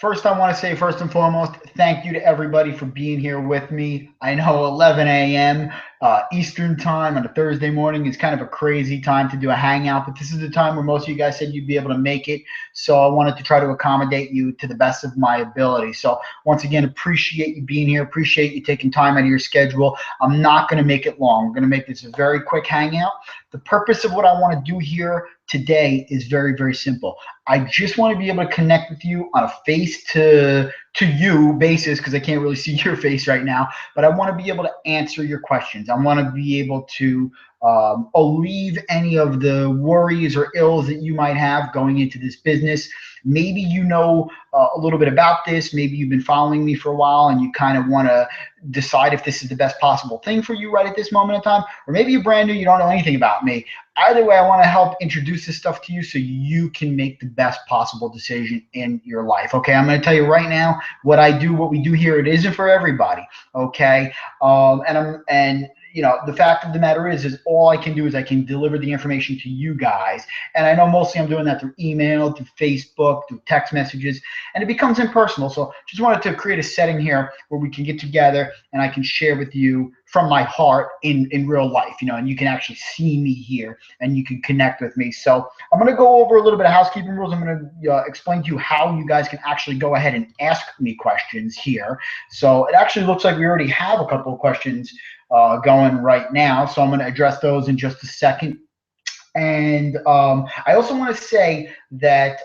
First, I want to say, first and foremost, thank you to everybody for being here with me. I know 11 a.m. Eastern time on a Thursday morning is kind of a crazy time to do a hangout, but this is the time where most of you guys said you'd be able to make it. So I wanted to try to accommodate you to the best of my ability. So once again, appreciate you being here. Appreciate you taking time out of your schedule. I'm not going to make it long. We're going to make this a very quick hangout. The purpose of what I want to do here today is very, very simple. I just want to be able to connect with you on a face to you basis, because I can't really see your face right now, but I want to be able to answer your questions. I want to be able to alleviate any of the worries or ills that you might have going into this business. Maybe you know a little bit about this. Maybe you've been following me for a while and you kind of want to decide if this is the best possible thing for you right at this moment in time. Or maybe you're brand new, you don't know anything about me. Either way, I want to help introduce this stuff to you so you can make the best possible decision in your life. Okay, I'm going to tell you right now what I do, what we do here. It isn't for everybody. Okay, and you know, the fact of the matter is all I can do is I can deliver the information to you guys. And I know mostly I'm doing that through email, through Facebook, through text messages, and it becomes impersonal. So just wanted to create a setting here where we can get together and I can share with you from my heart in real life, you know, and you can actually see me here and you can connect with me. So I'm going to go over a little bit of housekeeping rules. I'm going to explain to you how you guys can actually go ahead and ask me questions here. So it actually looks like we already have a couple of questions going right now. So I'm going to address those in just a second. And I also want to say that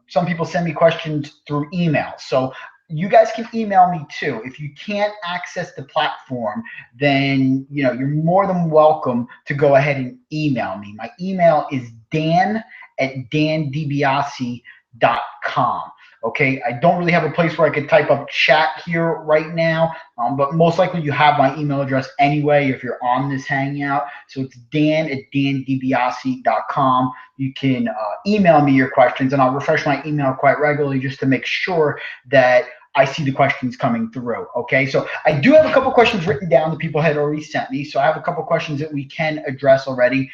some people send me questions through email. So you guys can email me too. If you can't access the platform, then you know you're more than welcome to go ahead and email me. My email is dan@dandebiase.com. Okay, I don't really have a place where I could type up chat here right now, but most likely you have my email address anyway if you're on this hangout. So it's dan@dandebiase.com. You can email me your questions, and I'll refresh my email quite regularly just to make sure that I see the questions coming through. Okay, so I do have a couple questions written down that people had already sent me. So I have a couple questions that we can address already.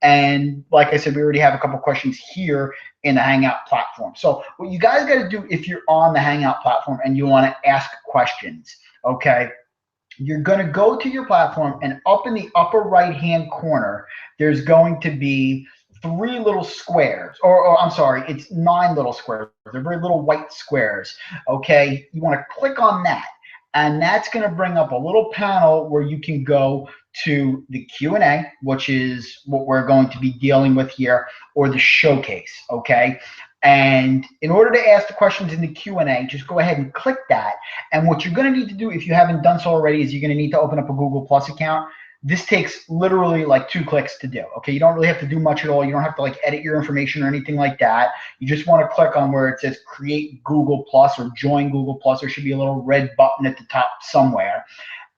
And like I said, we already have a couple questions here in the Hangout platform. So what you guys got to do if you're on the Hangout platform and you want to ask questions, okay, you're going to go to your platform, and up in the upper right-hand corner, there's going to be 3 little squares, or I'm sorry, it's 9 little squares. They're very little white squares, okay? You want to click on that, and that's going to bring up a little panel where you can go to the Q&A, which is what we're going to be dealing with here, or the showcase, okay? And in order to ask the questions in the Q&A, just go ahead and click that. And what you're going to need to do, if you haven't done so already, is you're going to need to open up a Google Plus account. This takes literally like 2 clicks to do. Okay, you don't really have to do much at all. You don't have to like edit your information or anything like that. You just want to click on where it says create Google Plus or join Google Plus. There should be a little red button at the top somewhere.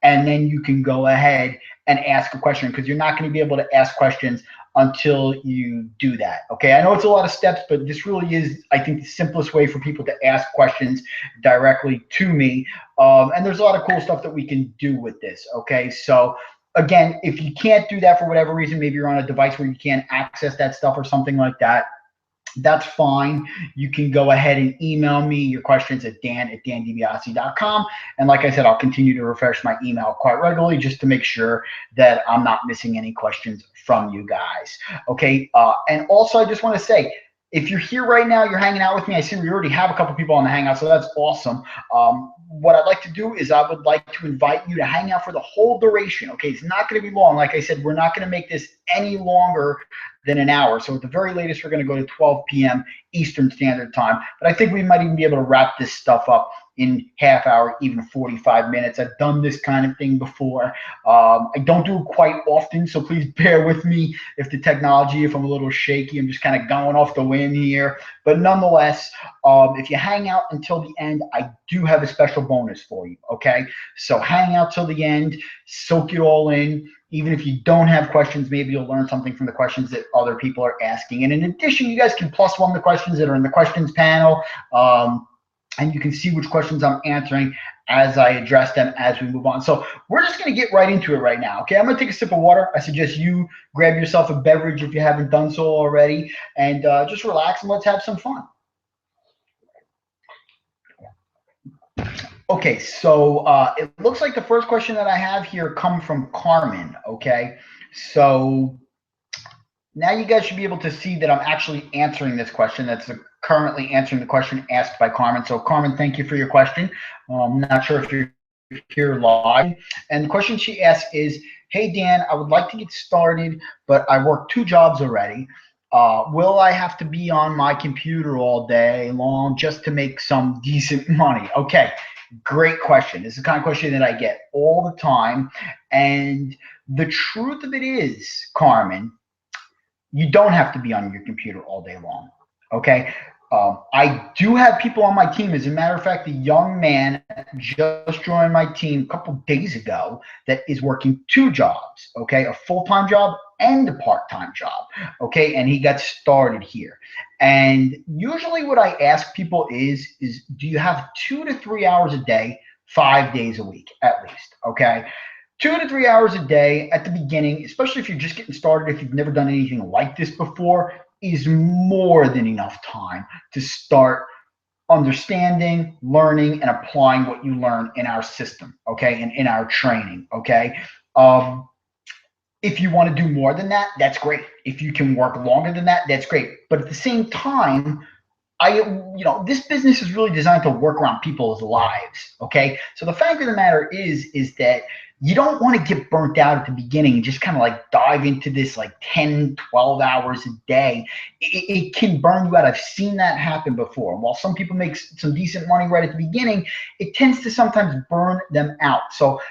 And then you can go ahead and ask a question, because you're not going to be able to ask questions until you do that. Okay, I know it's a lot of steps, but this really is, I think, the simplest way for people to ask questions directly to me. And there's a lot of cool stuff that we can do with this. Okay, so again, if you can't do that for whatever reason, maybe you're on a device where you can't access that stuff or something like that, that's fine. You can go ahead and email me your questions at dan@dandebiase.com. And like I said, I'll continue to refresh my email quite regularly just to make sure that I'm not missing any questions from you guys. Okay. And also, I just want to say, if you're here right now, you're hanging out with me. I see we already have a couple people on the Hangout, so that's awesome. What I'd like to do is I would like to invite you to hang out for the whole duration. Okay, it's not going to be long. Like I said, we're not going to make this any longer than an hour. So at the very latest, we're going to go to 12 p.m. Eastern Standard Time. But I think we might even be able to wrap this stuff up in half hour, even 45 minutes. I've done this kind of thing before. I don't do it quite often, so please bear with me if the technology, if I'm a little shaky, I'm just kind of going off the wind here. But nonetheless, if you hang out until the end, I do have a special bonus for you, okay? So hang out till the end, soak it all in. Even if you don't have questions, maybe you'll learn something from the questions that other people are asking. And in addition, you guys can +1 the questions that are in the questions panel. And you can see which questions I'm answering as I address them as we move on. So we're just going to get right into it right now. Okay, I'm going to take a sip of water. I suggest you grab yourself a beverage if you haven't done so already, and just relax and let's have some fun. Okay, so it looks like the first question that I have here come from Carmen. Okay, so now you guys should be able to see that I'm actually answering this question. That's currently answering the question asked by Carmen. So Carmen, thank you for your question. I'm not sure if you're here live. And the question she asked is, hey Dan, I would like to get started, but I work 2 jobs already. Will I have to be on my computer all day long just to make some decent money? Okay, great question. This is the kind of question that I get all the time. And the truth of it is, Carmen, you don't have to be on your computer all day long. Okay. I do have people on my team. As a matter of fact, a young man just joined my team a couple days ago that is working 2 jobs. Okay, a full-time job and a part-time job. Okay, and he got started here. And usually, what I ask people is do you have 2 to 3 hours a day, 5 days a week at least? Okay, 2 to 3 hours a day at the beginning, especially if you're just getting started, if you've never done anything like this before, is more than enough time to start understanding, learning, and applying what you learn in our system, okay, and in our training, okay. Um, if you want to do more than that, that's great. If you can work longer than that, that's great. But at the same time, this business is really designed to work around people's lives. Okay. So the fact of the matter is that you don't want to get burnt out at the beginning and just kind of like dive into this like 10, 12 hours a day. It can burn you out. I've seen that happen before. While some people make some decent money right at the beginning, it tends to sometimes burn them out. So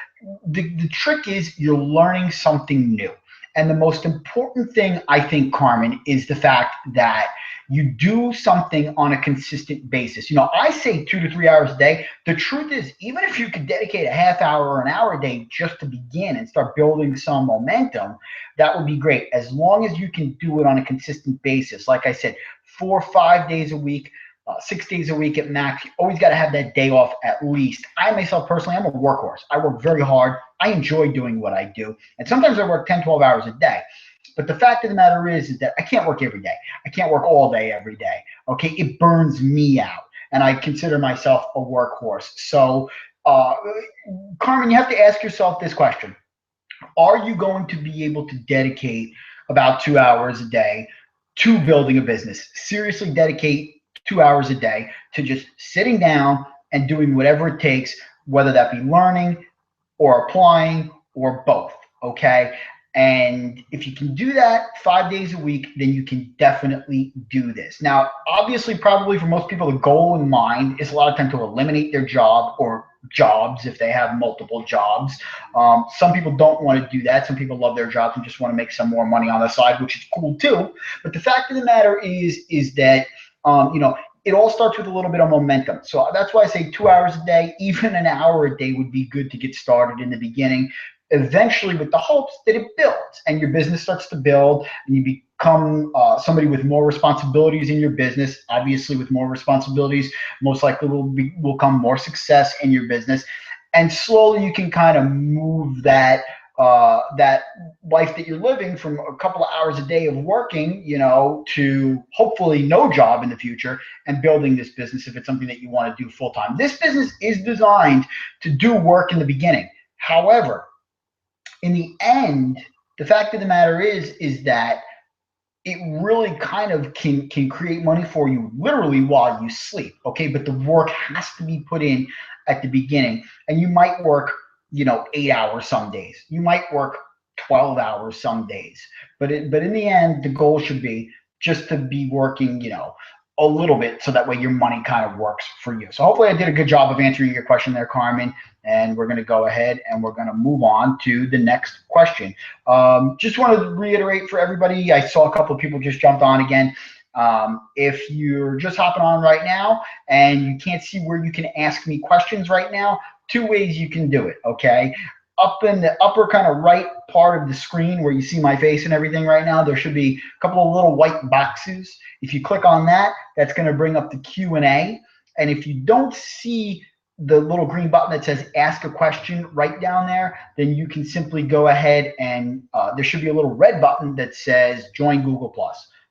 the trick is you're learning something new. And the most important thing, I think, Carmen, is the fact that you do something on a consistent basis. I say 2 to 3 hours a day. The truth is, even if you could dedicate a half hour or an hour a day just to begin and start building some momentum, that would be great. As long as you can do it on a consistent basis. Like I said, 4 or 5 days a week, 6 days a week at max. You always got to have that day off at least. I myself personally, I'm a workhorse. I work very hard. I enjoy doing what I do. And sometimes I work 10, 12 hours a day. But the fact of the matter is that I can't work every day. I can't work all day every day. Okay, it burns me out, and I consider myself a workhorse. So, Carmen, you have to ask yourself this question: are you going to be able to dedicate about 2 hours a day to building a business? Seriously, dedicate 2 hours a day to just sitting down and doing whatever it takes, whether that be learning or applying or both. Okay. And if you can do that 5 days a week, then you can definitely do this. Now, obviously, probably for most people, the goal in mind is a lot of time to eliminate their job or jobs if they have multiple jobs. Some people don't want to do that. Some people love their jobs and just want to make some more money on the side, which is cool too. But the fact of the matter is that it all starts with a little bit of momentum. So that's why I say 2 hours a day, even an hour a day would be good to get started in the beginning. Eventually, with the hopes that it builds and your business starts to build and you become somebody with more responsibilities in your business. Obviously, with more responsibilities, most likely will come more success in your business. And slowly you can kind of move that life that you're living from a couple of hours a day of working, to hopefully no job in the future and building this business if it's something that you want to do full time. This business is designed to do work in the beginning. However, in the end, the fact of the matter is that it really kind of can create money for you literally while you sleep. Okay, but the work has to be put in at the beginning, and you might work 8 hours some days, you might work 12 hours some days, but in the end, the goal should be just to be working a little bit, so that way your money kind of works for you. So hopefully I did a good job of answering your question there, Carmen. And we're going to go ahead and we're going to move on to the next question. Just want to reiterate for everybody, I saw a couple of people just jumped on again. If you're just hopping on right now and you can't see where you can ask me questions right now, 2 ways you can do it, okay? Up in the upper kind of right part of the screen where you see my face and everything right now, there should be a couple of little white boxes. If you click on that, that's going to bring up the Q&A. And if you don't see the little green button that says ask a question right down there, then you can simply go ahead and there should be a little red button that says join Google+.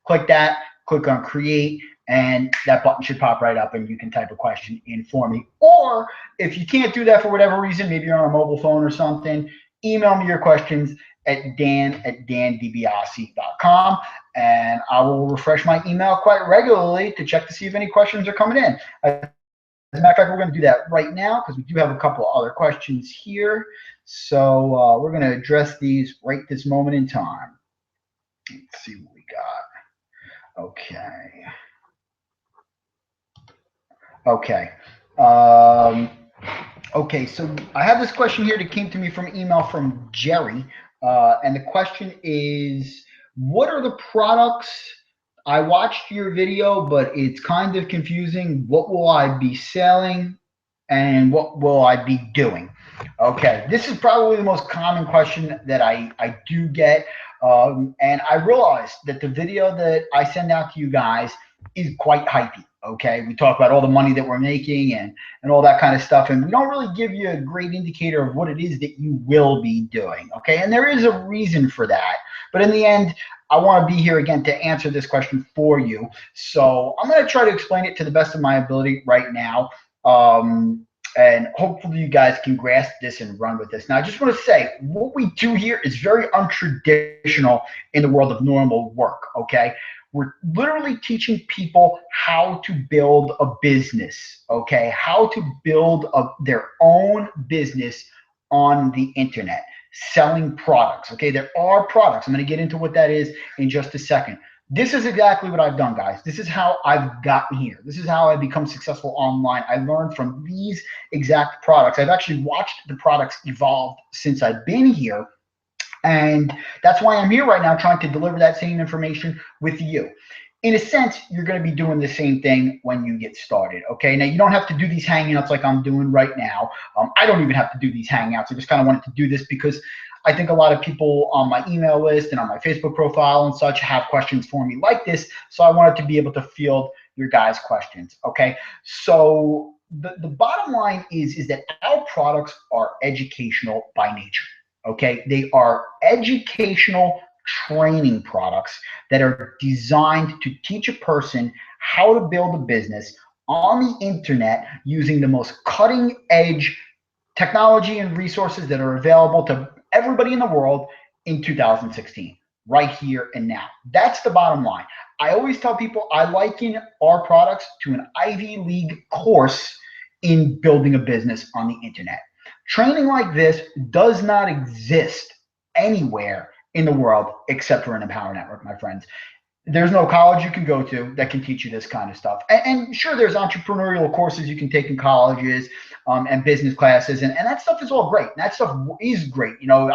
Click that, click on create, and that button should pop right up and you can type a question in for me. Or if you can't do that for whatever reason, maybe you're on a mobile phone or something, email me your questions at dan@dandibiase.com, and I will refresh my email quite regularly to check to see if any questions are coming in. As a matter of fact, we're going to do that right now because we do have a couple of other questions here. So we're going to address these right this moment in time. Let's see what we got. Okay. Okay. Okay, so I have this question here that came to me from email from Jerry. And the question is, what are the products? I watched your video, but it's kind of confusing. What will I be selling and what will I be doing? Okay, this is probably the most common question that I do get. And I realized that the video that I send out to you guys is quite hypey. Okay, we talk about all the money that we're making and all that kind of stuff, and we don't really give you a great indicator of what it is that you will be doing. Okay, and there is a reason for that, but in the end, I want to be here again to answer this question for you. So I'm going to try to explain it to the best of my ability right now. And hopefully you guys can grasp this and run with this. Now, I just want to say, what we do here is very untraditional in the world of normal work, okay? We're literally teaching people how to build a business, okay? How to build their own business on the internet, selling products, okay? There are products. I'm going to get into what that is in just a second. This is exactly what I've done, guys. This is how I've gotten here. This is how I've become successful online. I learned from these exact products. I've actually watched the products evolve since I've been here. And that's why I'm here right now trying to deliver that same information with you. In a sense, you're going to be doing the same thing when you get started, okay? Now, you don't have to do these hangouts like I'm doing right now. I don't even have to do these hangouts. I just kind of wanted to do this because I think a lot of people on my email list and on my Facebook profile and such have questions for me like this. So I wanted to be able to field your guys' questions, okay? So the bottom line is that our products are educational by nature. Okay, they are educational training products that are designed to teach a person how to build a business on the internet using the most cutting edge technology and resources that are available to everybody in the world in 2016, right here and now. That's the bottom line. I always tell people I liken our products to an Ivy League course in building a business on the internet. Training like this does not exist anywhere in the world except for an Empower Network, my friends. There's no college you can go to that can teach you this kind of stuff. And sure, there's entrepreneurial courses you can take in colleges and business classes, and that stuff is all great. That stuff is great. You know,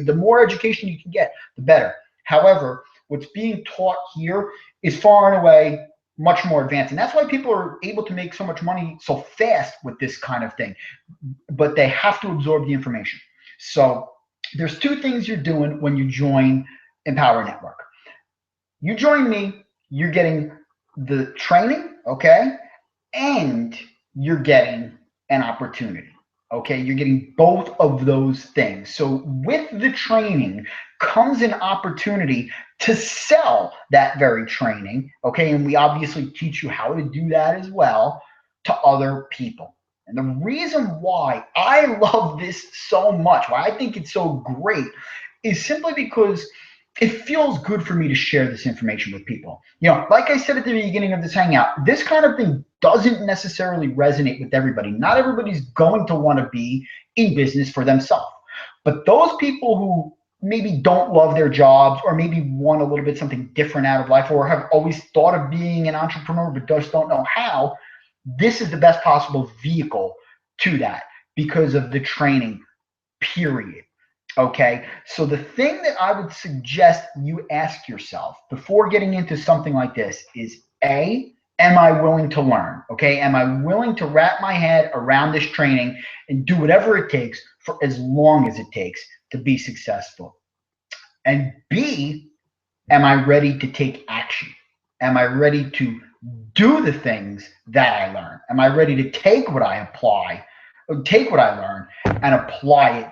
the more education you can get, the better. However, what's being taught here is far and away much more advanced. And that's why people are able to make so much money so fast with this kind of thing. But they have to absorb the information. So there's two things you're doing when you join Empower Network. You join me, you're getting the training, okay? And you're getting an opportunity. Okay, you're getting both of those things. So with the training comes an opportunity to sell that very training. Okay, and we obviously teach you how to do that as well to other people. And the reason why I love this so much, why I think it's so great, is simply because it feels good for me to share this information with people. You know, like I said at the beginning of this hangout, this kind of thing doesn't necessarily resonate with everybody. Not everybody's going to want to be in business for themselves. But those people who maybe don't love their jobs or maybe want a little bit something different out of life or have always thought of being an entrepreneur but just don't know how, this is the best possible vehicle to that because of the training, period. Okay, so the thing that I would suggest you ask yourself before getting into something like this is A, am I willing to learn? Okay, am I willing to wrap my head around this training and do whatever it takes for as long as it takes to be successful? And B, am I ready to take action? Am I ready to do the things that I learn? Am I ready to take what I learn and apply it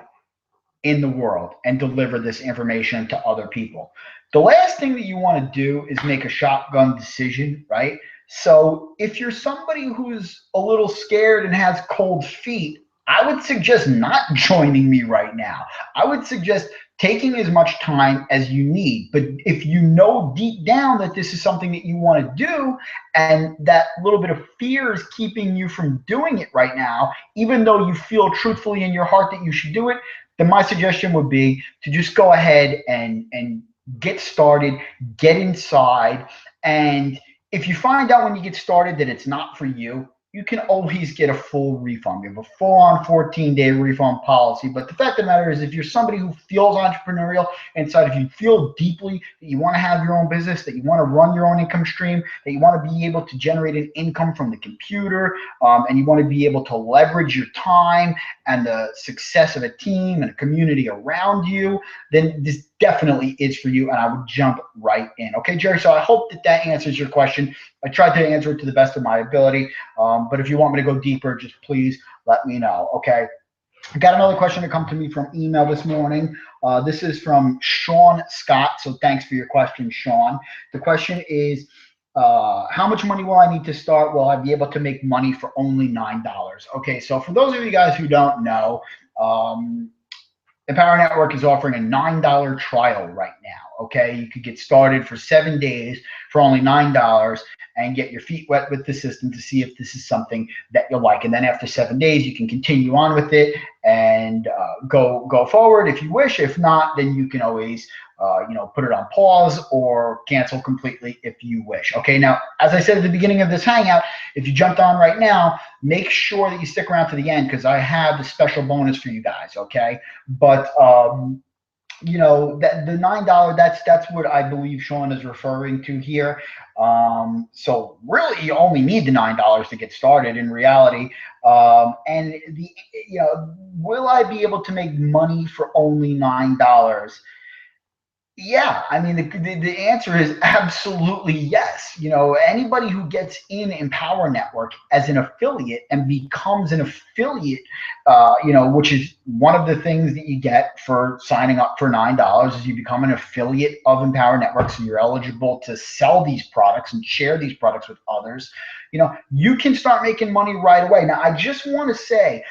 in the world and deliver this information to other people? The last thing that you want to do is make a shotgun decision, right? So if you're somebody who's a little scared and has cold feet, I would suggest not joining me right now. I would suggest taking as much time as you need. But if you know deep down that this is something that you want to do and that little bit of fear is keeping you from doing it right now, even though you feel truthfully in your heart that you should do it, then my suggestion would be to just go ahead and get started, get inside. And if you find out when you get started that it's not for you, you can always get a full refund. We have a full-on 14-day refund policy. But the fact of the matter is, if you're somebody who feels entrepreneurial inside, if you feel deeply that you want to have your own business, that you want to run your own income stream, that you want to be able to generate an income from the computer, and you want to be able to leverage your time and the success of a team and a community around you, then this definitely is for you, and I would jump right in. Okay, Jerry, so I hope that that answers your question. I tried to answer it to the best of my ability, but if you want me to go deeper, just please let me know, okay? I got another question that come to me from email this morning. This is from Sean Scott, so thanks for your question, Sean. The question is, how much money will I need to start? Will I be able to make money for only $9? Okay, so for those of you guys who don't know, Empower Network is offering a $9 trial right now. Okay, you could get started for 7 days for only $9 and get your feet wet with the system to see if this is something that you like. And then after 7 days, you can continue on with it and go forward if you wish. If not, then you can always put it on pause or cancel completely if you wish. Okay, now, as I said at the beginning of this hangout, if you jumped on right now, make sure that you stick around to the end because I have a special bonus for you guys, okay? But that the $9, that's what I believe Sean is referring to here. So really you only need the $9 to get started in reality. And will I be able to make money for only $9? Yeah, I mean, the answer is absolutely yes. Anybody who gets in Empower Network as an affiliate and becomes an affiliate, which is one of the things that you get for signing up for $9 is you become an affiliate of Empower Network. So you're eligible to sell these products and share these products with others. You can start making money right away. Now, I just want to say,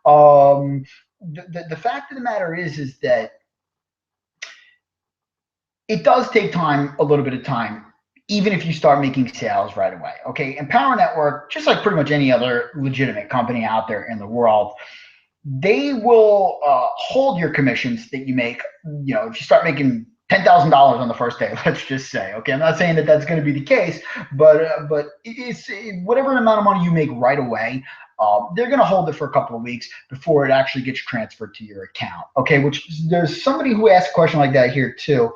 the fact of the matter is that it does take time, a little bit of time, even if you start making sales right away. Okay, Empower Network, just like pretty much any other legitimate company out there in the world, they will hold your commissions that you make. If you start making $10,000 on the first day, let's just say. Okay, I'm not saying that that's going to be the case, but it's whatever amount of money you make right away. They're going to hold it for a couple of weeks before it actually gets transferred to your account. Okay, which there's somebody who asked a question like that here too.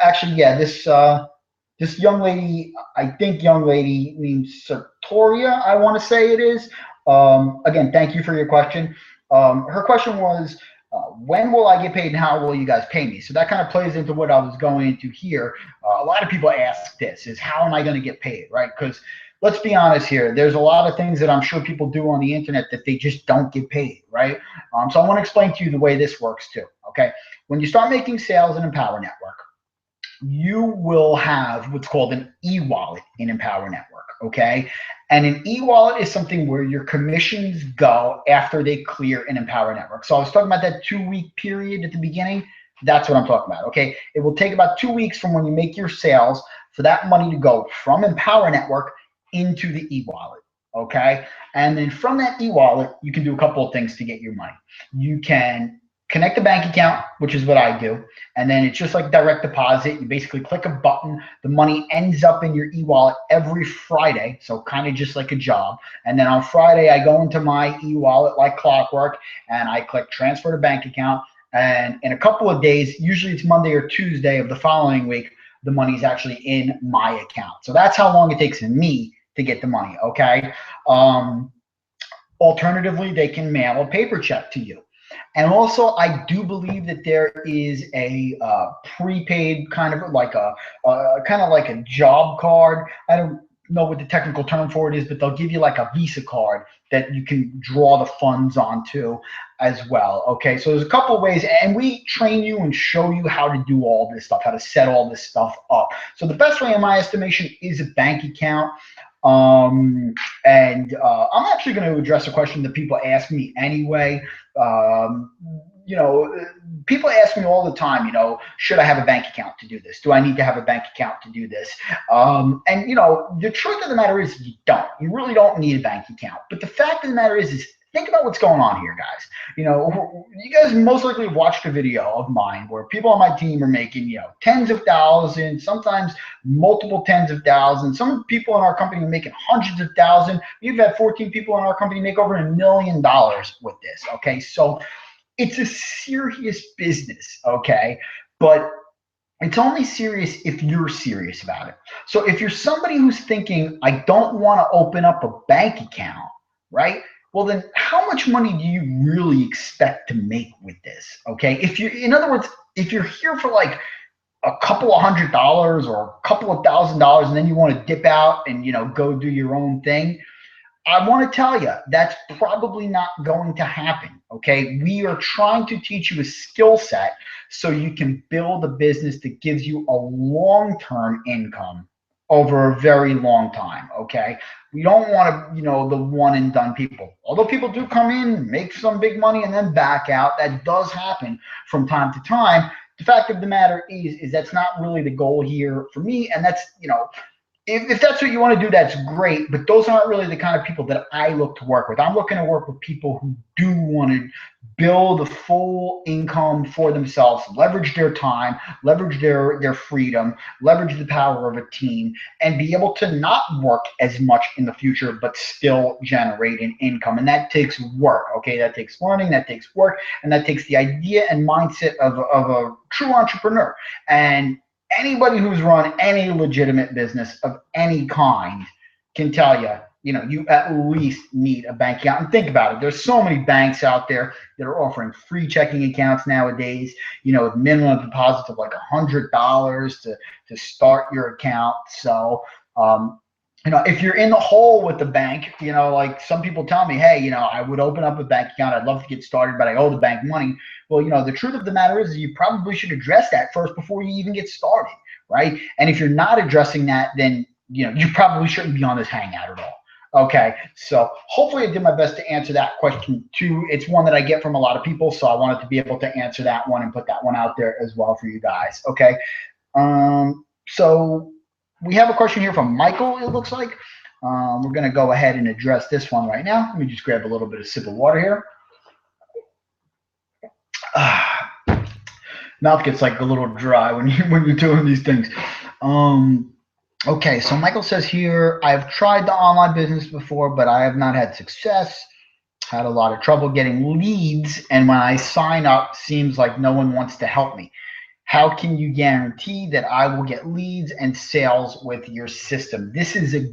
Actually, yeah, this young lady, I think young lady named Sartoria, I want to say it is. Again, thank you for your question. Her question was, when will I get paid and how will you guys pay me? So that kind of plays into what I was going into here. A lot of people ask this, is how am I going to get paid, right? Because let's be honest here, there's a lot of things that I'm sure people do on the internet that they just don't get paid, right? So I want to explain to you the way this works too, okay? When you start making sales in Empower Network, you will have what's called an e-wallet in Empower Network, okay? And an e-wallet is something where your commissions go after they clear in Empower Network. So I was talking about that 2-week period at the beginning. That's what I'm talking about, okay? It will take about 2 weeks from when you make your sales for that money to go from Empower Network into the e-wallet, okay? And then from that e-wallet, you can do a couple of things to get your money. You can connect a bank account, which is what I do. And then it's just like direct deposit. You basically click a button. The money ends up in your e-wallet every Friday. So kind of just like a job. And then on Friday, I go into my e-wallet like clockwork and I click transfer to bank account. And in a couple of days, usually it's Monday or Tuesday of the following week, the money's actually in my account. So that's how long it takes me to get the money, okay? Alternatively, they can mail a paper check to you. And also, I do believe that there is a prepaid kind of like a job card. I don't know what the technical term for it is, but they'll give you like a Visa card that you can draw the funds onto as well. Okay, so there's a couple of ways, and we train you and show you how to do all this stuff, how to set all this stuff up. So the best way, in my estimation, is a bank account. And I'm actually going to address a question that people ask me anyway. Um, you know, people ask me all the time, should I have a bank account to do this? Do I need to have a bank account to do this? And the truth of the matter is you don't. You really don't need a bank account. But the fact of the matter is think about what's going on here, guys. You guys most likely have watched a video of mine where people on my team are making, tens of thousands, sometimes multiple tens of thousands. Some people in our company are making hundreds of thousands. We've had 14 people in our company make over $1 million with this. Okay, so it's a serious business. Okay, but it's only serious if you're serious about it. So if you're somebody who's thinking, I don't want to open up a bank account, right? Well, then how much money do you really expect to make with this? Okay. In other words, if you're here for like a couple of $100 or a couple of $1,000 and then you want to dip out and, go do your own thing, I want to tell you that's probably not going to happen. Okay. We are trying to teach you a skill set so you can build a business that gives you a long-term income over a very long time. Okay. We don't want to, the one and done people. Although people do come in, make some big money and then back out. That does happen from time to time. The fact of the matter is that's not really the goal here for me. And that's, if that's what you want to do, that's great. But those aren't really the kind of people that I look to work with. I'm looking to work with people who do want to build a full income for themselves, leverage their time, leverage their freedom, leverage the power of a team, and be able to not work as much in the future, but still generate an income. And that takes work. Okay, that takes learning, that takes work, and that takes the idea and mindset of a true entrepreneur. And anybody who's run any legitimate business of any kind can tell you, you at least need a bank account. And think about it. There's so many banks out there that are offering free checking accounts nowadays, with minimum deposits of like $100 to start your account. So, if you're in the hole with the bank, like some people tell me, hey, I would open up a bank account. I'd love to get started, but I owe the bank money. Well, the truth of the matter is you probably should address that first before you even get started, right? And if you're not addressing that, then, you probably shouldn't be on this hangout at all. Okay, so hopefully I did my best to answer that question too. It's one that I get from a lot of people, so I wanted to be able to answer that one and put that one out there as well for you guys. Okay, so we have a question here from Michael, it looks like. We're going to go ahead and address this one right now. Let me just grab a little bit of sip of water here. Mouth gets like a little dry when you're doing these things. Okay, so Michael says here, I've tried the online business before, but I have not had success. Had a lot of trouble getting leads, and when I sign up, seems like no one wants to help me. How can you guarantee that I will get leads and sales with your system? This is a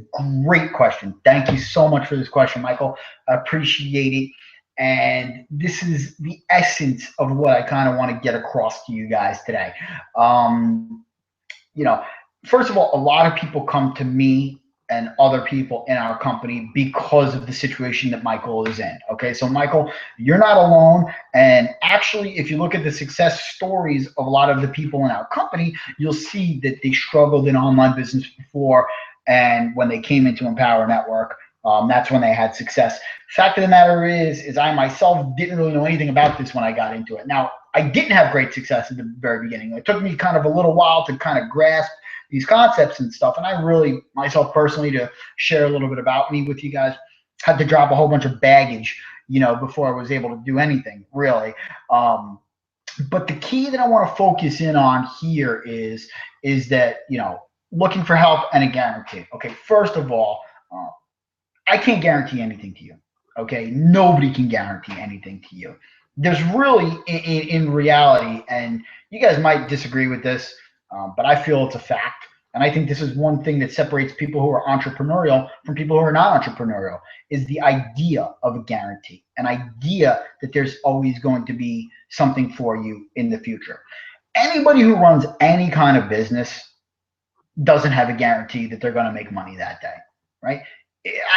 great question. Thank you so much for this question, Michael. I appreciate it. And this is the essence of what I kind of want to get across to you guys today. First of all, a lot of people come to me and other people in our company because of the situation that Michael is in. Okay, so Michael, you're not alone. And actually, if you look at the success stories of a lot of the people in our company, you'll see that they struggled in online business before. And when they came into Empower Network, that's when they had success. Fact of the matter is I myself didn't really know anything about this when I got into it. Now, I didn't have great success at the very beginning. It took me kind of a little while to kind of grasp these concepts and stuff. And I really, myself personally, to share a little bit about me with you guys, had to drop a whole bunch of baggage, before I was able to do anything really. But the key that I want to focus in on here is that, looking for help and a guarantee. Okay, first of all, I can't guarantee anything to you. Okay, nobody can guarantee anything to you. There's really, in reality, and you guys might disagree with this, but I feel it's a fact. And I think this is one thing that separates people who are entrepreneurial from people who are not entrepreneurial, is the idea of a guarantee, an idea that there's always going to be something for you in the future. Anybody who runs any kind of business doesn't have a guarantee that they're going to make money that day, right?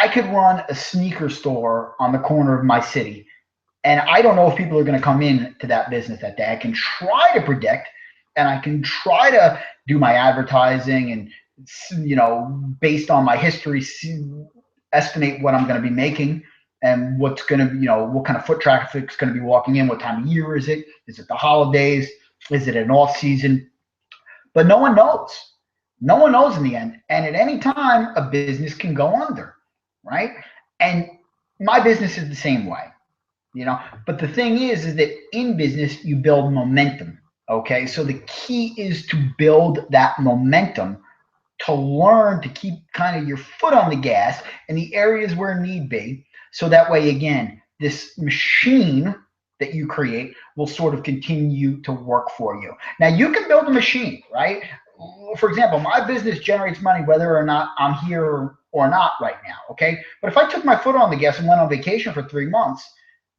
I could run a sneaker store on the corner of my city, and I don't know if people are going to come in to that business that day. I can try to predict, and I can try to do my advertising and you know, based on my history, estimate what I'm going to be making and what's going to, you know, what kind of foot traffic is going to be walking in. What time of year is it? Is it the holidays? Is it an off season? But no one knows. No one knows in the end. And at any time, a business can go under, right? And my business is the same way, you know. But the thing is that in business, you build momentum. Okay. So the key is to build that momentum, to learn to keep kind of your foot on the gas in the areas where need be. So that way, again, this machine that you create will sort of continue to work for you. Now, you can build a machine, right? For example, my business generates money whether or not I'm here or not right now, okay? But if I took my foot on the gas and went on vacation for 3 months,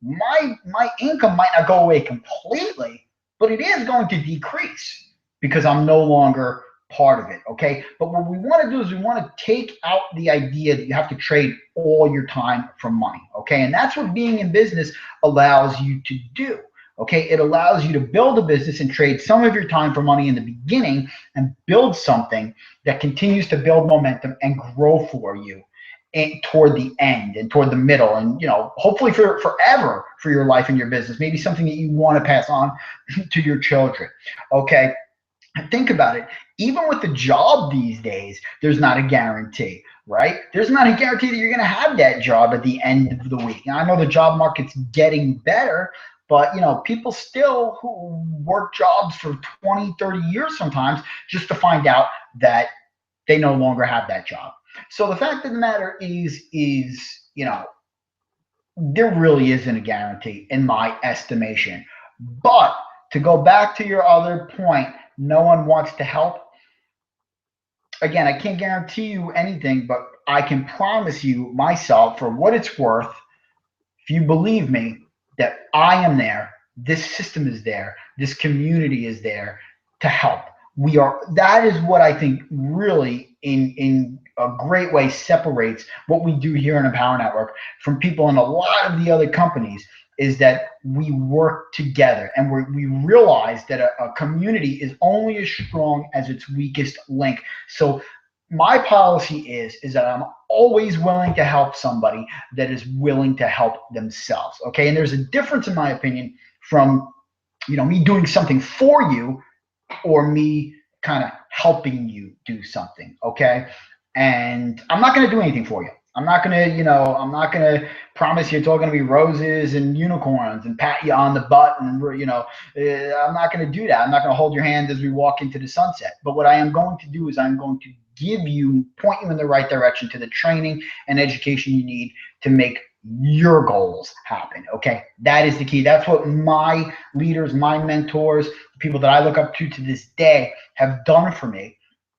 my income might not go away completely, but it is going to decrease because I'm no longer part of it, okay? But what we want to do is we want to take out the idea that you have to trade all your time for money, okay? And that's what being in business allows you to do, okay? It allows you to build a business and trade some of your time for money in the beginning and build something that continues to build momentum and grow for you toward the end and toward the middle, and, you know, hopefully for forever for your life and your business, maybe something that you want to pass on to your children, okay? Think about it. Even with the job these days, there's not a guarantee, right? There's not a guarantee that you're going to have that job at the end of the week. And I know the job market's getting better, but, you know, people still who work jobs for 20, 30 years sometimes just to find out that they no longer have that job. So the fact of the matter is, you know, there really isn't a guarantee in my estimation. But to go back to your other point, no one wants to help. Again, I can't guarantee you anything, but I can promise you myself, for what it's worth, if you believe me, that I am there, this system is there, this community is there to help. We are, that is what I think really in a great way separates what we do here in Empower Network from people in a lot of the other companies, is that we work together and we realize that a community is only as strong as its weakest link. So my policy is that I'm always willing to help somebody that is willing to help themselves. Okay. And there's a difference, in my opinion, from, you know, me doing something for you or me kind of helping you do something. Okay. And I'm not going to do anything for you. I'm not going to, you know, I'm not going to promise you it's all going to be roses and unicorns and pat you on the butt. And, you know, I'm not going to do that. I'm not going to hold your hand as we walk into the sunset. But what I am going to do is I'm going to give you, point you in the right direction to the training and education you need to make your goals happen. Okay. That is the key. That's what my leaders, my mentors, people that I look up to this day have done for me.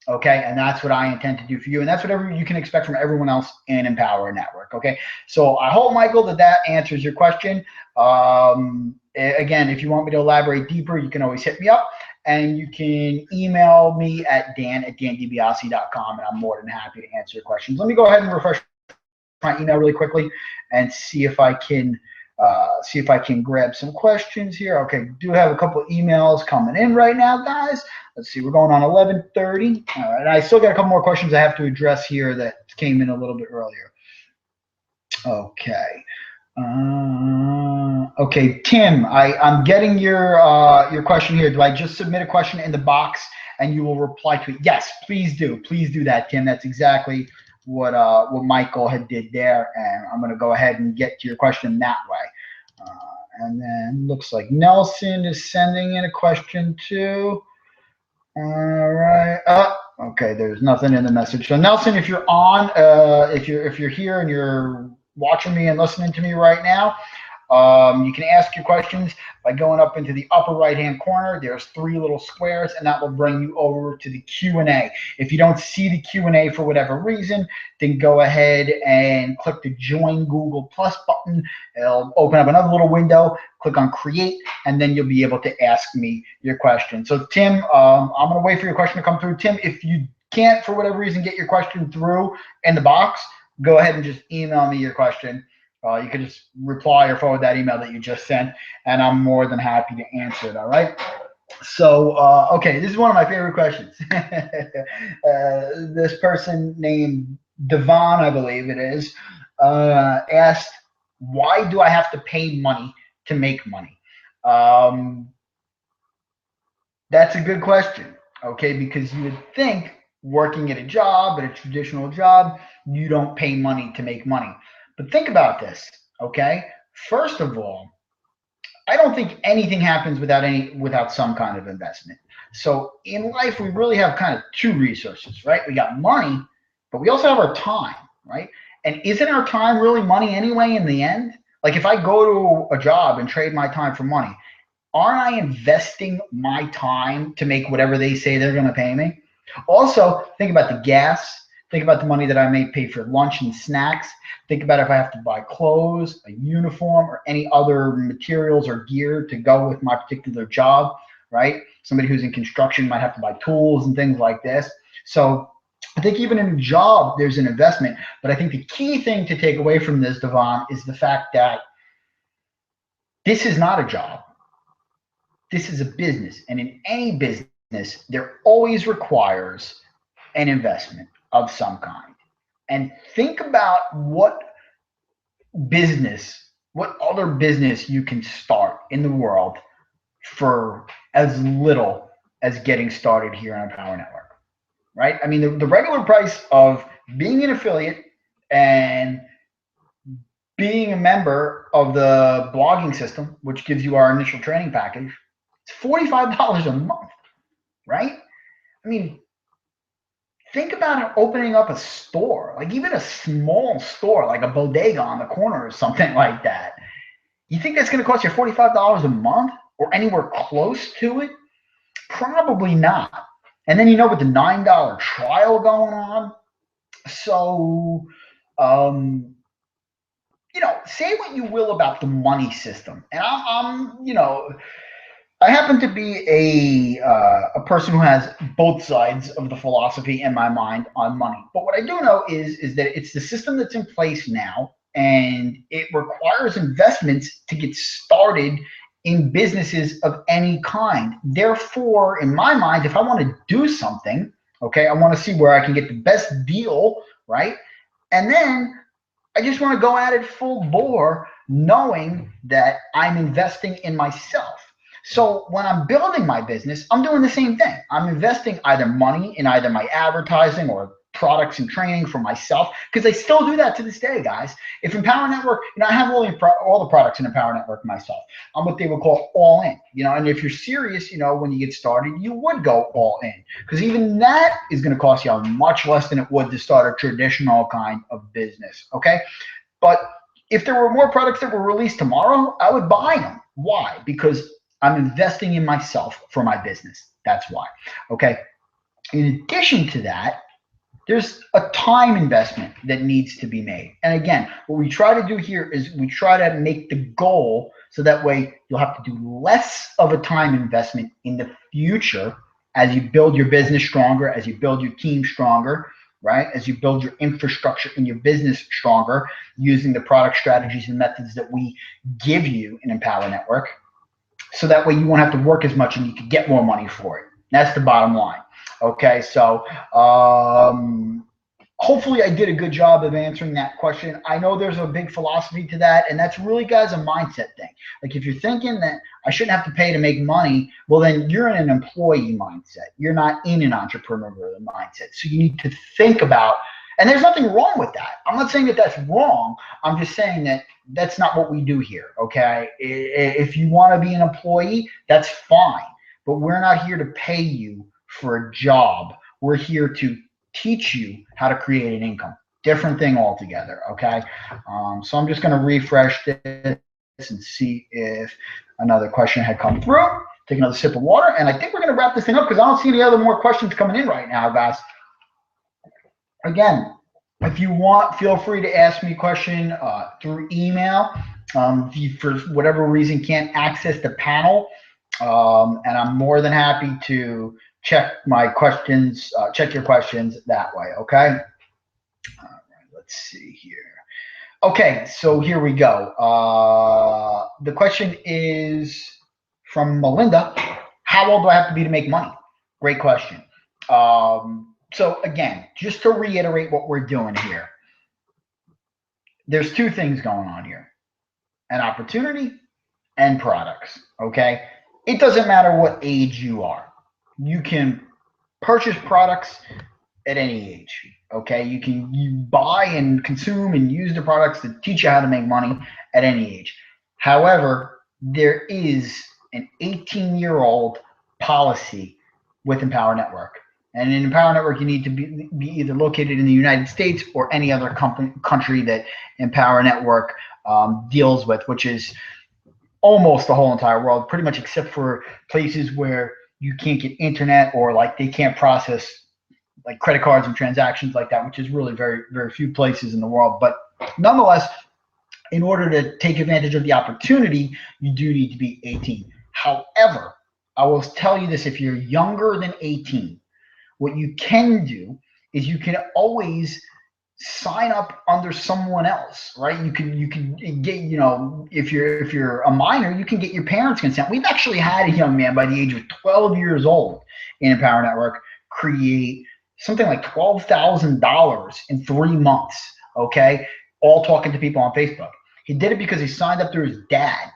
Okay. And that's what I intend to do for you. And that's whatever you can expect from everyone else in Empower Network. Okay. So I hope, Michael, that answers your question. Again, if you want me to elaborate deeper, you can always hit me up, and you can email me at dan@dandebiase.com, and I'm more than happy to answer your questions. Let me go ahead and refresh my email really quickly and see if I can grab some questions here. Okay, we do have a couple of emails coming in right now, guys. Let's see, we're going on 11:30. All right, I still got a couple more questions I have to address here that came in a little bit earlier. Okay. Okay, Tim, I'm getting your question here. Do I just submit a question in the box and you will reply to it? Yes, please do. Please do that, Tim. That's exactly what Michael had did there, and I'm going to go ahead and get to your question that way. And then looks like Nelson is sending in a question too. All right. Okay. There's nothing in the message. So Nelson, if you're on, if you're here and you're watching me and listening to me right now, you can ask your questions by going up into the upper right-hand corner. There's 3 little squares, and that will bring you over to the Q&A. If you don't see the Q&A for whatever reason, then go ahead and click the Join Google Plus button. It'll open up another little window. Click on Create, and then you'll be able to ask me your question. So, Tim, I'm going to wait for your question to come through. Tim, if you can't, for whatever reason, get your question through in the box, go ahead and just email me your question. You can just reply or forward that email that you just sent, and I'm more than happy to answer it. All right. So, okay, this is one of my favorite questions. This person named Devon, I believe it is, asked, why do I have to pay money to make money? Um, that's a good question, okay, because you would think working at a job, at a traditional job, you don't pay money to make money. But think about this, okay? First of all, I don't think anything happens without some kind of investment. So in life, we really have kind of two resources, right? We got money, but we also have our time, right? And isn't our time really money anyway in the end? Like if I go to a job and trade my time for money, aren't I investing my time to make whatever they say they're going to pay me? Also, think about the gas. Think about the money that I may pay for lunch and snacks. Think about if I have to buy clothes, a uniform, or any other materials or gear to go with my particular job, right? Somebody who's in construction might have to buy tools and things like this. So I think even in a job, there's an investment. But I think the key thing to take away from this, Devon, is the fact that this is not a job. This is a business. And in any business, there always requires an investment of some kind. And think about business, what other business you can start in the world for as little as getting started here on Power Network, right? I mean, the regular price of being an affiliate and being a member of the blogging system, which gives you our initial training package, it's $45 a month, right? I mean, think about opening up a store, like even a small store, like a bodega on the corner or something like that. You think that's going to cost you $45 a month or anywhere close to it? Probably not. And then with the $9 trial going on. So, um, say what you will about the money system. And I happen to be a person who has both sides of the philosophy in my mind on money. But what I do know is that it's the system that's in place now, and it requires investments to get started in businesses of any kind. Therefore, in my mind, if I want to do something, okay, I want to see where I can get the best deal, right? And then I just want to go at it full bore, knowing that I'm investing in myself. So when I'm building my business, I'm doing the same thing. I'm investing either money in either my advertising or products and training for myself, because I still do that to this day, guys. If Empower Network, I have all the products in Empower Network myself. I'm what they would call all in, and if you're serious, when you get started, you would go all in, because even that is going to cost you much less than it would to start a traditional kind of business. Okay. But if there were more products that were released tomorrow, I would buy them. Why? Because I'm investing in myself for my business. That's why. Okay. In addition to that, there's a time investment that needs to be made. And again, what we try to do here is we try to make the goal so that way you'll have to do less of a time investment in the future as you build your business stronger, as you build your team stronger, right? As you build your infrastructure in your business stronger using the product strategies and methods that we give you in Empower Network. So that way you won't have to work as much and you can get more money for it. That's the bottom line. Okay, so hopefully I did a good job of answering that question. I know there's a big philosophy to that, and that's really, guys, a mindset thing. Like if you're thinking that I shouldn't have to pay to make money, well, then you're in an employee mindset. You're not in an entrepreneurial mindset. So you need to think about, and there's nothing wrong with that. I'm not saying that that's wrong. I'm just saying that that's not what we do here, okay? If you want to be an employee, that's fine. But we're not here to pay you for a job. We're here to teach you how to create an income. Different thing altogether, okay? So I'm just going to refresh this and see if another question had come through. Take another sip of water, and I think we're going to wrap this thing up because I don't see any other more questions coming in right now, guys. Again, if you want, feel free to ask me a question through email. If you, for whatever reason, can't access the panel, and I'm more than happy to check my questions, check your questions that way, okay? All right, let's see here. Okay, so here we go. The question is from Melinda. How old do I have to be to make money? Great question. So again, just to reiterate what we're doing here, there's two things going on here: an opportunity and products. Okay. It doesn't matter what age you are. You can purchase products at any age. Okay. You buy and consume and use the products that teach you how to make money at any age. However, there is an 18-year-old policy with Empower Network. And in Empower Network, you need to be either located in the United States or any other country that Empower Network deals with, which is almost the whole entire world, pretty much except for places where you can't get internet or like they can't process like credit cards and transactions like that, which is really very, very few places in the world. But nonetheless, in order to take advantage of the opportunity, you do need to be 18. However, I will tell you this: if you're younger than 18, what you can do is you can always sign up under someone else, right? You can get, if you're a minor, you can get your parents' consent. We've actually had a young man by the age of 12 years old in Empower Network create something like $12,000 in 3 months. Okay, all talking to people on Facebook. He did it because he signed up through his dad.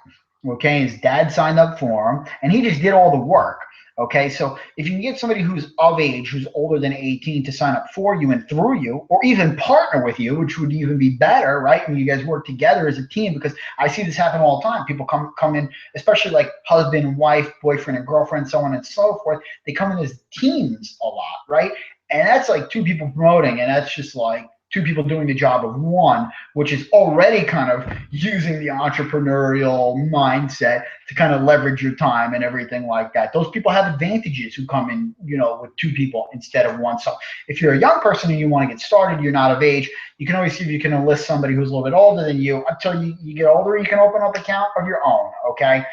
Okay, his dad signed up for him, and he just did all the work. Okay, so if you can get somebody who's of age, who's older than 18 to sign up for you and through you, or even partner with you, which would even be better, right? When you guys work together as a team, because I see this happen all the time. People come in, especially like husband and wife, boyfriend and girlfriend, so on and so forth. They come in as teams a lot, right? And that's like two people promoting, and that's just like two people doing the job of one, which is already kind of using the entrepreneurial mindset to kind of leverage your time and everything like that. Those people have advantages who come in, with two people instead of one. So if you're a young person and you want to get started, you're not of age, you can always see if you can enlist somebody who's a little bit older than you. Until you get older, you can open up an account of your own. Okay.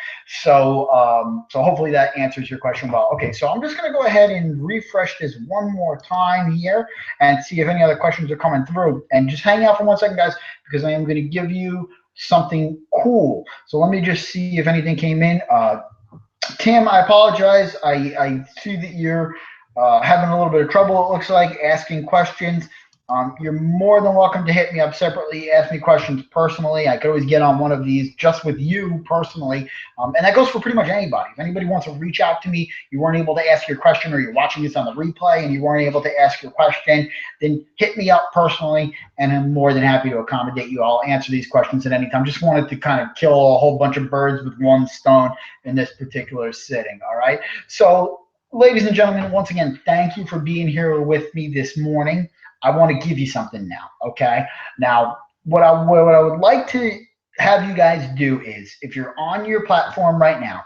So hopefully that answers your question well. Okay. So I'm just going to go ahead and refresh this one more time here and see if any other questions are coming through. And just hang out for 1 second, guys, because I am going to give you something cool. So let me just see if anything came in. Tim, I apologize. I see that you're having a little bit of trouble, it looks like, asking questions. You're more than welcome to hit me up separately, ask me questions personally. I could always get on one of these just with you personally. And that goes for pretty much anybody. If anybody wants to reach out to me, you weren't able to ask your question, or you're watching this on the replay and you weren't able to ask your question, then hit me up personally, and I'm more than happy to accommodate you. I'll answer these questions at any time. Just wanted to kind of kill a whole bunch of birds with one stone in this particular sitting, all right? So, ladies and gentlemen, once again, thank you for being here with me this morning. I want to give you something now, okay? Now, what I would like to have you guys do is, if you're on your platform right now,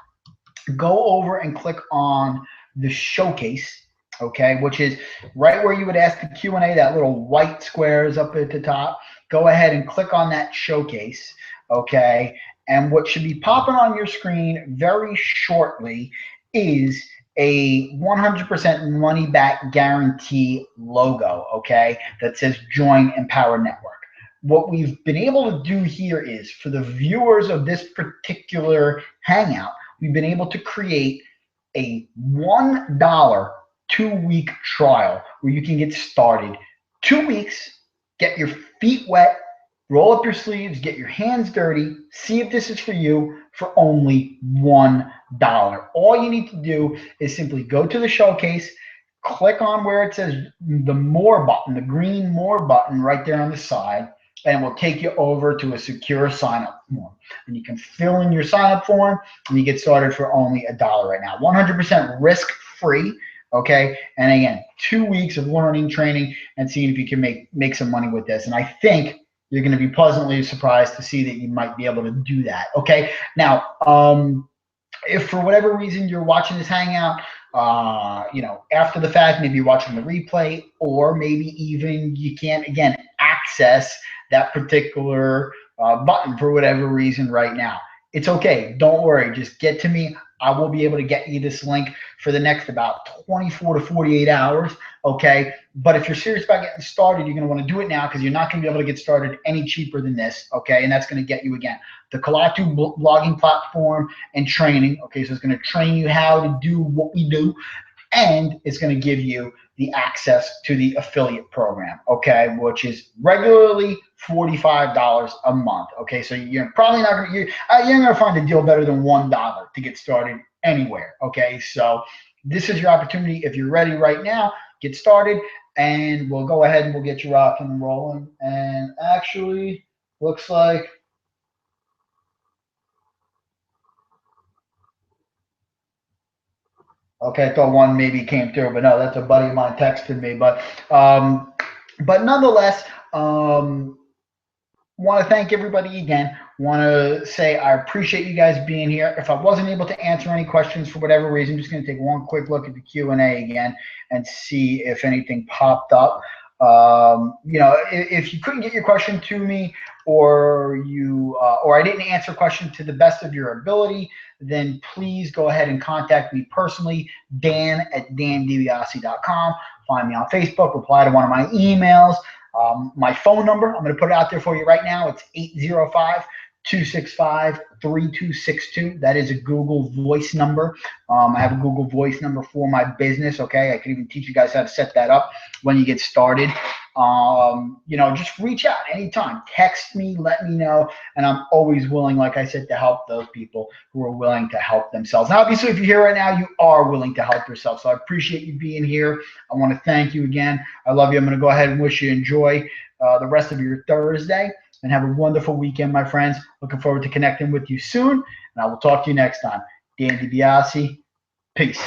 go over and click on the showcase, okay, which is right where you would ask the Q&A, that little white square is up at the top. Go ahead and click on that showcase, okay? And what should be popping on your screen very shortly is a 100% money back guarantee logo, okay, that says Join Empower Network. What we've been able to do here is, for the viewers of this particular hangout, we've been able to create a $1 2-week trial where you can get started. 2 weeks, get your feet wet, roll up your sleeves, get your hands dirty, see if this is for you, for only $1. All you need to do is simply go to the showcase, click on where it says the More button, the green More button right there on the side, and it will take you over to a secure sign-up form. And you can fill in your sign-up form, and you get started for only $1 right now. 100% risk-free, okay? And again, 2 weeks of learning, training, and seeing if you can make some money with this. And I think you're going to be pleasantly surprised to see that you might be able to do that, okay? Now, if for whatever reason you're watching this hangout, after the fact, maybe you're watching the replay, or maybe even you can't, again, access that particular button for whatever reason right now, it's okay. Don't worry. Just get to me. I will be able to get you this link for the next about 24 to 48 hours, okay? But if you're serious about getting started, you're going to want to do it now because you're not going to be able to get started any cheaper than this, okay? And that's going to get you, again, the Kalatu blogging platform and training, okay? So it's going to train you how to do what we do, and it's going to give you the access to the affiliate program, okay, which is regularly $45 a month, okay? So you're probably not going to, you're going to find a deal better than $1 to get started anywhere, okay? So this is your opportunity. If you're ready right now, get started, and we'll go ahead and we'll get you rocking and rolling. And actually, looks like, okay, I thought one maybe came through, but no, that's a buddy of mine texted me. But nonetheless, want to thank everybody again. Want to say I appreciate you guys being here. If I wasn't able to answer any questions for whatever reason, I'm just going to take one quick look at the Q&A again and see if anything popped up. You know, if you couldn't get your question to me, or I didn't answer a question to the best of your ability, then please go ahead and contact me personally, dan@dandibiase.com. Find me on Facebook, reply to one of my emails. My phone number, I'm going to put it out there for you right now. It's 805-265-3262. That is a Google Voice number. I have a Google Voice number for my business, okay? I can even teach you guys how to set that up when you get started. You know, just reach out anytime. Text me, let me know, and I'm always willing, like I said, to help those people who are willing to help themselves. And obviously, if you're here right now, you are willing to help yourself. So I appreciate you being here. I want to thank you again. I love you. I'm going to go ahead and wish you enjoy the rest of your Thursday, and have a wonderful weekend, my friends. Looking forward to connecting with you soon, and I will talk to you next time. Dan DeBiase, peace.